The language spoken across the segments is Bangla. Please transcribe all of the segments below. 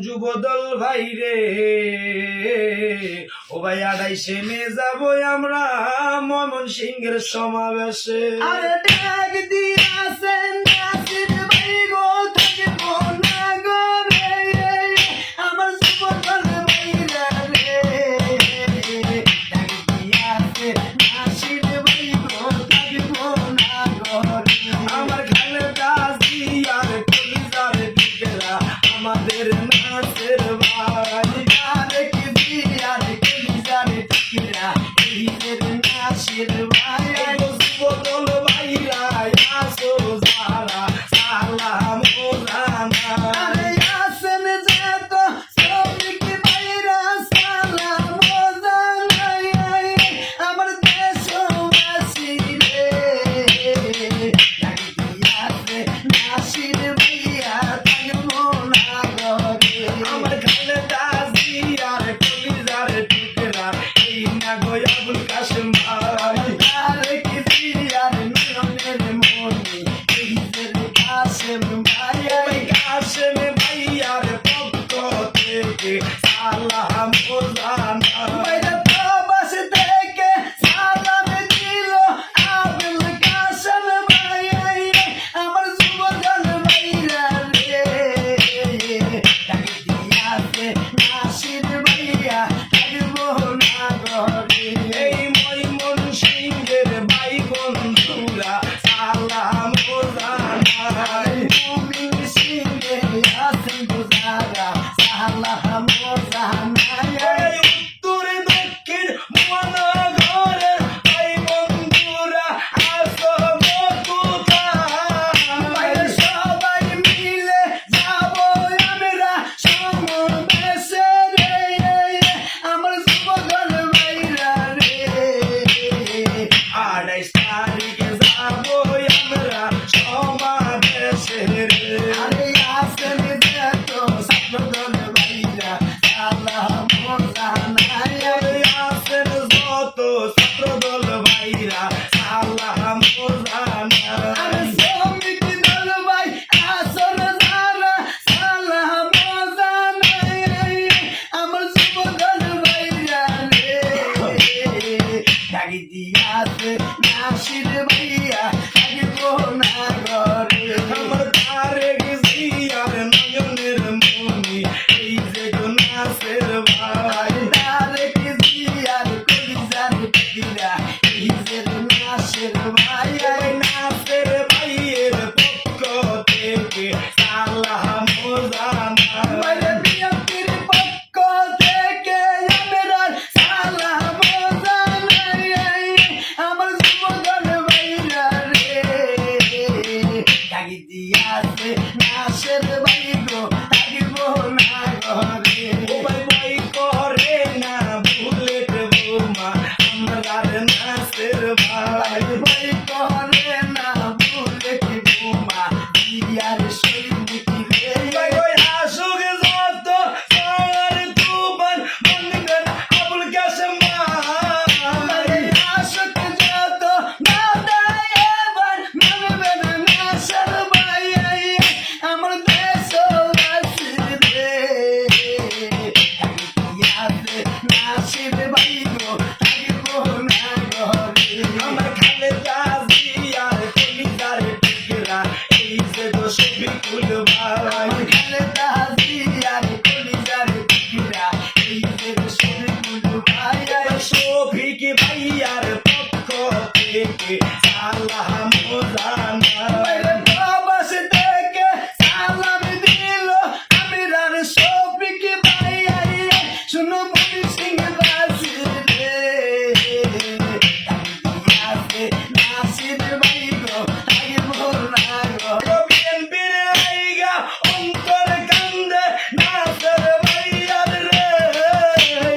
যুবদল ভাই রে, ও ভাই 28 মে যাবো আমরা ময়মনসিংহের সমাবেশে। আরে ডাক দিয়াছেন নাসির ভাই গো, থাকবো না গো রে, আমার যুবদল ভাইরা রে। ডাক দিয়াছে নাসির ভাই গো, থাকবো না গো রে। আমার খালেদা জিয়ার কলিজার টুকরা আমাদের নাসের ভাই। আরে কি দিয়ার কলিজার টুকরা এইদের নাসির ভাই। যুবদল ভাইরা আসো যারা সালাম ও জানা। আরে আসেন যত শ্রমিক ভাইরা সালাম ও জানাই, আমার দেশবাসী রে। ডাক দিয়াছে নাসির ভাইয়া, থাকবো না ঘরে। আমার খালেদা জিয়ার কলিজার টুকরা এই না গো আবুল কাশেম ভাই। আরে কি দিয়ার নয়নের মনি এইদের কাশেম ভাই। ওই কাশেম ভাইয়ার পক্ষ থেকে সালাম ও জানা। বাইরে প্রবাস থেকে সালাম দিল আবুল কাশেম ভাই, আমার যুবদল ভাইরা রে। ডাক দিয়াছে নাসির ভাইয়া, থাকবো না ঘরে। এই ময়মনসিংহের ভাই বন্ধুরা সালাম ও জানাই। মুমিন সিংহে আছেন গুজারা, সালাম ও জানাই। এই উত্তর দক্ষিণ মহানগরের ভাই বন্ধুরা আসো গো কোথায়। সবাই মিলে যাবো আমরা সমাবেশে রে, আমার যুবদল ভাইরা রে। 28 তারিখে যাবো আমরা সমাবেশে রে। আরে আসেন যত ছাত্রদল ভাইরা, সালাম ও জানাই। এই আসেন যত ছাত্রদল ভাইরা সালাম ও জানাই। আরে শ্রমিক দল ভাই আসন যারা, সালাম ও জানাই, আমার যুবদল ভাইরা রে। ডাক দিয়াছে নাসির ভাইয়া, থাকবো না ঘরে। আমার তারেক জিয়ার নয়নের মনি এই যে গো নাসের ভাই। তারে কি দিয়ার কলিজার টুকরা এইদের নাসির ভাই। ওই নাসের ভাইয়ের পক্ষ থেকে সালাম ও জানাই। বাইরে বিএনপির পক্ষ থেকে আমরা সালাম ও জানাই, আমার যুবদল ভাইরা রে। ডাক দিয়াছে নাসির ভাই গো, থাকবো না ঘরে। ও ভাই ভয় করে না বুলেট বোমা আমরার নাসের ভাই। ভয় করে না বুলেট বোমা দিয়ার সৈনিক রে। ভাই ওই আসুক যত সার তুফান বন্ধুগণ আবুল কাশেম ভাই। আশক যত না দেয় এবার মানবে না নাসির ভাই, আমার দেশবাসী রে। ডাক দিয়াছে নাসির ভাই গো, থাকবো না ঘরে। আমার খালেদা জিয়ার কলিজার টুকরা এই যে গো শফিকুল ভাই। আমার খালেদা জিয়ার কলিজার টুকরা এইদের শফিকুল ভাই। শফিক ভাইয়ার পক্ষ থেকে সালাম ও জানাই। বাইরে প্রবাস থেকে সালাম দিল আমিরার শফিক ভাই, শুনো মুমিন সিং বাসি রে। ডাক দিয়াছে নাসির ভাই গো, থাকবো না ঘরে। বিএনপির আইগা অন্তর কান্দে নাসের ভাইয়ার রে।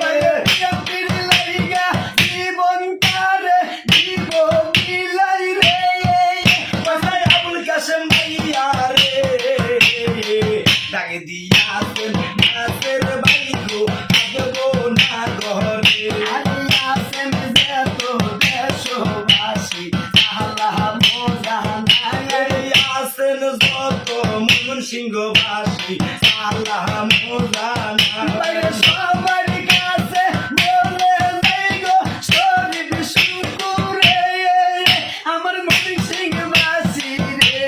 বাইরে বিএনপির লাইগা জীবন কারে দিব বিলাই রে। বাসায় আবুল কাশেম ভাইয়া রে। ডাক দিয়াছেন নাসের ভাই গো, থাকবো না ঘরে। আরে আসেন যত দেশবাসী, সালাম ও জানাই। এই আসেন যত ময়মনসিংহবাসী আল্লাহ মোজানা বাইরে সবার কাছে বলে যাই গো শরীফ শুকুরে আমার মনি সিং বাসি রে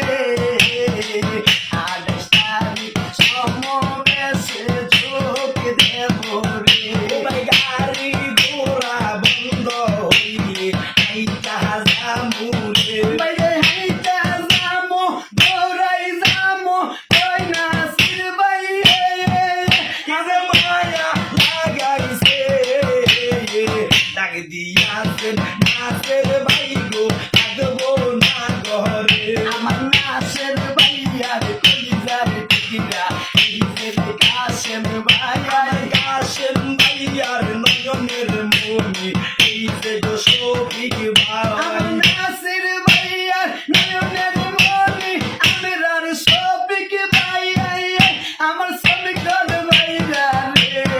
28 তারিখ সমবেশে যোগ দেব রে ভাই গাড়ি ঘোড়া বন্ধ হইলে আইতা জামুরে বাইরে হাইটা যামো দৌড়াই যামো কই নাসির ভাই কাজে মায়া লাগাইছে ডাক দিয়াছেন নাচের ভাই গো থাকবো না ঘরে আমার নাসের ভাইয়ার কলিজার টুকিরা এই যে কাশেম ভাইয়ার কাশেম ভাইয়ার নয়নের মনি এই যে গো শফিক আমার ভাই নাসের ভাইয়ার নয়নের মনি আমার আর শফিক ভাইয়া আমার শফিক ভাইয়া রে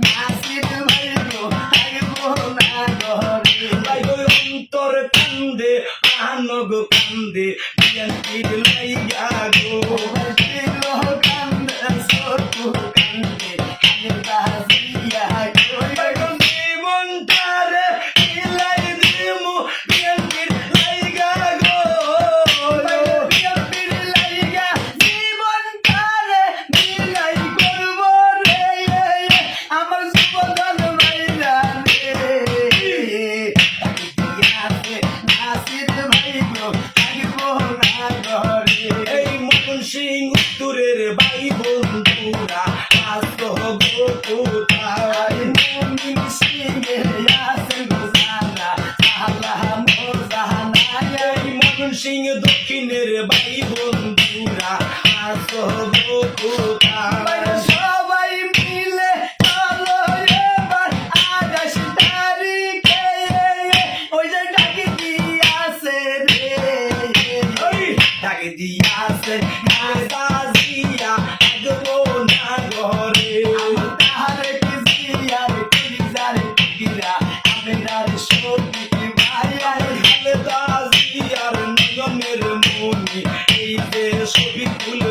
নাসির ভাই গো থাকবো না ঘরে ভাই গো অন্তর কান্দে প্রাণ গো কান্দে বিয়ান্তির লাইয়া গো ভাই গো জীবনটারে মিলাই দিমু বিয়ান্তির লাইগা গো এই মন সিং উত্তরের ভাই বন্ধুরা আজ তো গো কোথায় এই মন সিং দক্ষিণের ভাই বন্ধুরা আজ তো গো কোথায় সবাই মিলে চলো এবার 28 তারিখে ওই যে ডাকি দিয়াছে রে ওই ডাক দিয়াছেন নাজিয়া আগবো না ঘরে তাহারে কি জিয়ার কলিজার টুকিরা আমেরার শফিক ভাইয়া খালেদা জিয়ার নয়নের মনি এই যে ছবি ফুল